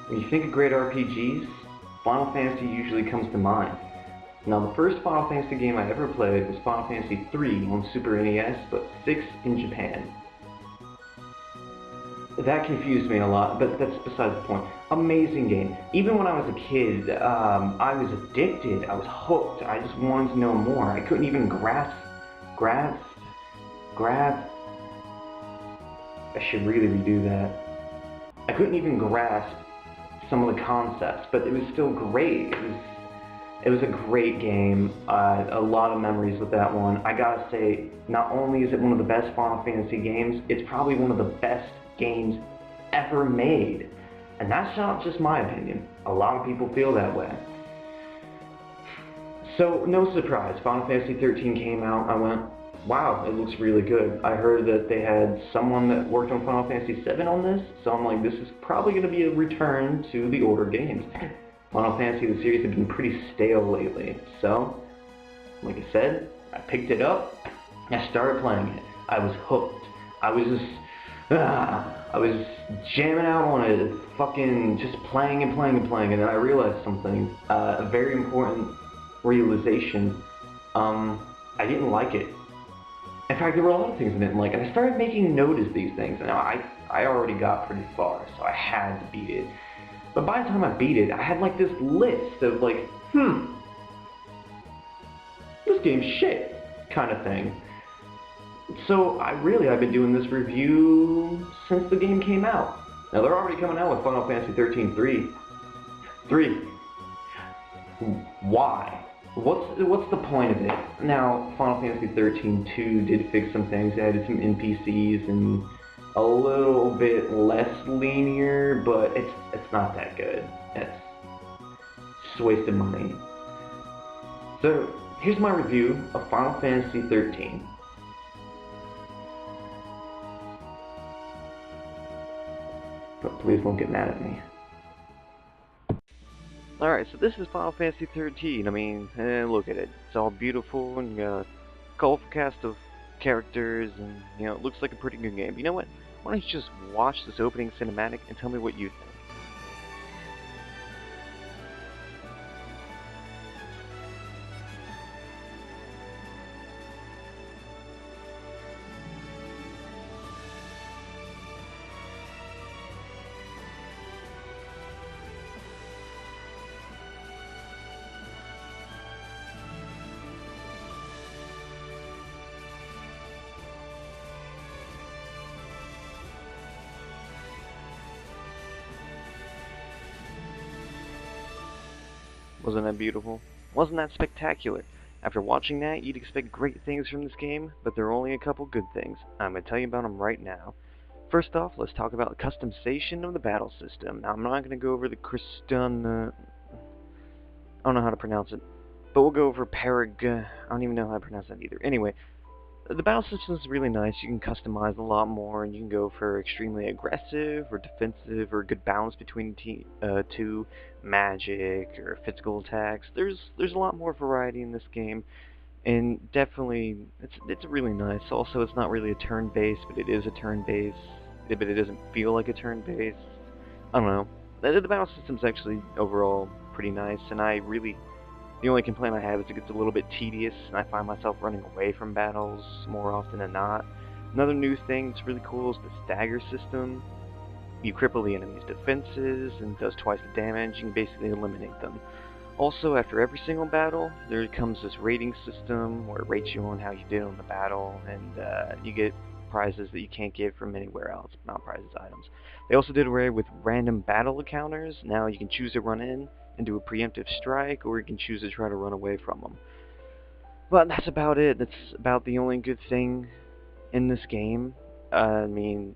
When you think of great RPGs, Final Fantasy usually comes to mind. Now, the first Final Fantasy game I ever played was Final Fantasy III on Super NES, but 6 in Japan. That confused me a lot, but that's besides the point. Amazing game. Even when I was a kid, I was addicted. I was hooked. I just wanted to know more. I couldn't even grasp, grasp. I should really redo that. I couldn't even grasp some of the concepts, but it was still great. It was a great game. A lot of memories with that one. I gotta say, not only is it one of the best Final Fantasy games, it's probably one of the best games ever made. And that's not just my opinion. A lot of people feel that way. So, no surprise, Final Fantasy XIII came out. I went, wow, it looks really good. I heard that they had someone that worked on Final Fantasy VII on this, so I'm like, this is probably going to be a return to the older games. Final Fantasy, the series, have been pretty stale lately, so, like I said, I picked it up, I started playing it. I was hooked. I was just, I was jamming out on it, fucking just playing and playing and playing, and then I realized something, a very important realization. I didn't like it. In fact, there were a lot of things I didn't like, and I started making note of these things. Now, I already got pretty far, so I had to beat it. But by the time I beat it, I had like this list of like, this game's shit, kind of thing. So I've been doing this review since the game came out. Now they're already coming out with Final Fantasy XIII 3. 3. Why? What's the point of it? Now, Final Fantasy XIII 2 did fix some things. It added some NPCs and a little bit less linear, but it's not that good. It's just wasted money. So here's my review of Final Fantasy XIII. But please don't get mad at me. Alright, so this is Final Fantasy XIII. I mean, look at it. It's all beautiful, and you got a colorful cast of characters, and, it looks like a pretty good game. You know what? Why don't you just watch this opening cinematic and tell me what you think? Wasn't that beautiful? Wasn't that spectacular? After watching that, you'd expect great things from this game, but there are only a couple good things. I'm going to tell you about them right now. First off, let's talk about the customization of the battle system. Now, I'm not going to go over the I don't know how to pronounce it, but we'll go over I don't even know how to pronounce that either. Anyway, the battle system is really nice. You can customize a lot more, and you can go for extremely aggressive or defensive or a good balance between two magic or physical attacks. There's a lot more variety in this game, and definitely it's really nice. Also, it's not really a turn-based, but it is a turn-based, but it doesn't feel like a turn-based. I don't know. The battle system's actually overall pretty nice, and the only complaint I have is it gets a little bit tedious, and I find myself running away from battles more often than not. Another new thing that's really cool is the stagger system. You cripple the enemy's defenses, and it does twice the damage. You can basically eliminate them. Also, after every single battle, there comes this rating system where it rates you on how you did on the battle, and you get prizes that you can't get from anywhere else. Not prizes, items. They also did away with random battle encounters. Now you can choose to run in and do a preemptive strike, or you can choose to try to run away from them. But that's about it. That's about the only good thing in this game. I mean,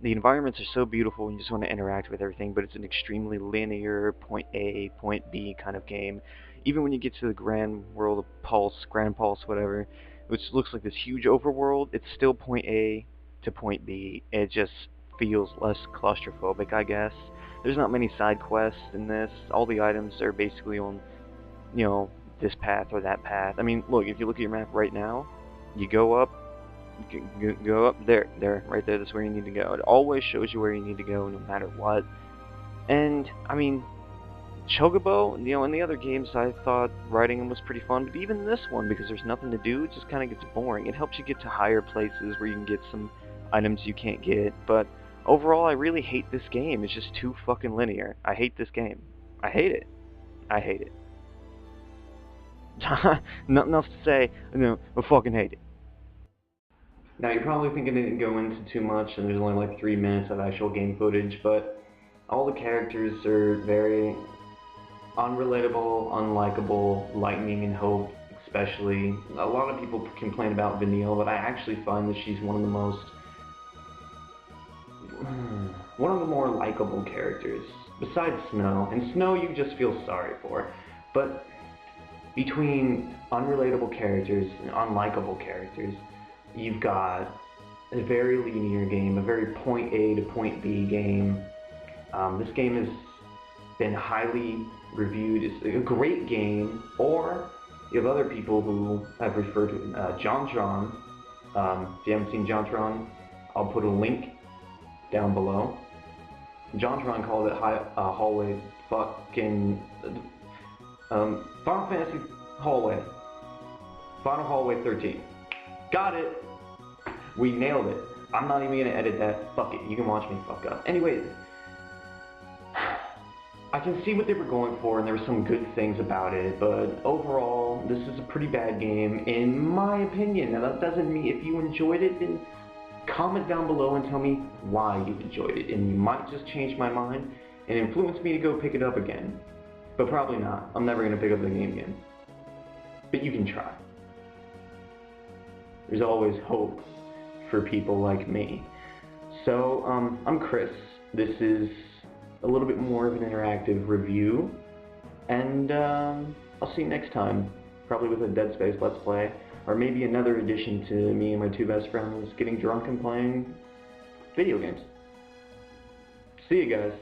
the environments are so beautiful and you just want to interact with everything, but it's an extremely linear point A, point B kind of game. Even when you get to the Grand World of Pulse, Grand Pulse, whatever, which looks like this huge overworld, it's still point A to point B. It just feels less claustrophobic, I guess. There's not many side quests in this. All the items are basically on, this path or that path. I mean, look, if you look at your map right now, you go up, go up there, right there, that's where you need to go. It always shows you where you need to go no matter what. And, I mean, Chocobo, in the other games I thought riding them was pretty fun, but even this one, because there's nothing to do, it just kind of gets boring. It helps you get to higher places where you can get some items you can't get, but overall I really hate this game. It's just too fucking linear. I hate this game. I hate it. I hate it. Nothing else to say. No, I fucking hate it. Now you're probably thinking it didn't go into too much, and there's only like 3 minutes of actual game footage, but all the characters are very unrelatable, unlikable, Lightning and Hope especially. A lot of people complain about Vanille, but I actually find that she's one of the more likable characters, besides Snow. And Snow you just feel sorry for. But between unrelatable characters and unlikable characters, you've got a very linear game, a very point A to point B game. This game has been highly reviewed as a great game, or you have other people who have referred to it. JonTron. If you haven't seen JonTron, I'll put a link down below. JonTron called it hallway fucking Final Fantasy hallway. Final Hallway 13. Got it. We nailed it. I'm not even gonna edit that. Fuck it. You can watch me fuck up. Anyways, I can see what they were going for, and there were some good things about it, but overall, this is a pretty bad game, in my opinion. Now, that doesn't mean if you enjoyed it, then comment down below and tell me why you enjoyed it, and you might just change my mind and influence me to go pick it up again. But probably not. I'm never going to pick up the game again. But you can try. There's always hope for people like me. So, I'm Chris. This is a little bit more of an interactive review, and I'll see you next time, probably with a Dead Space Let's Play, or maybe another addition to me and my two best friends getting drunk and playing video games. See you guys.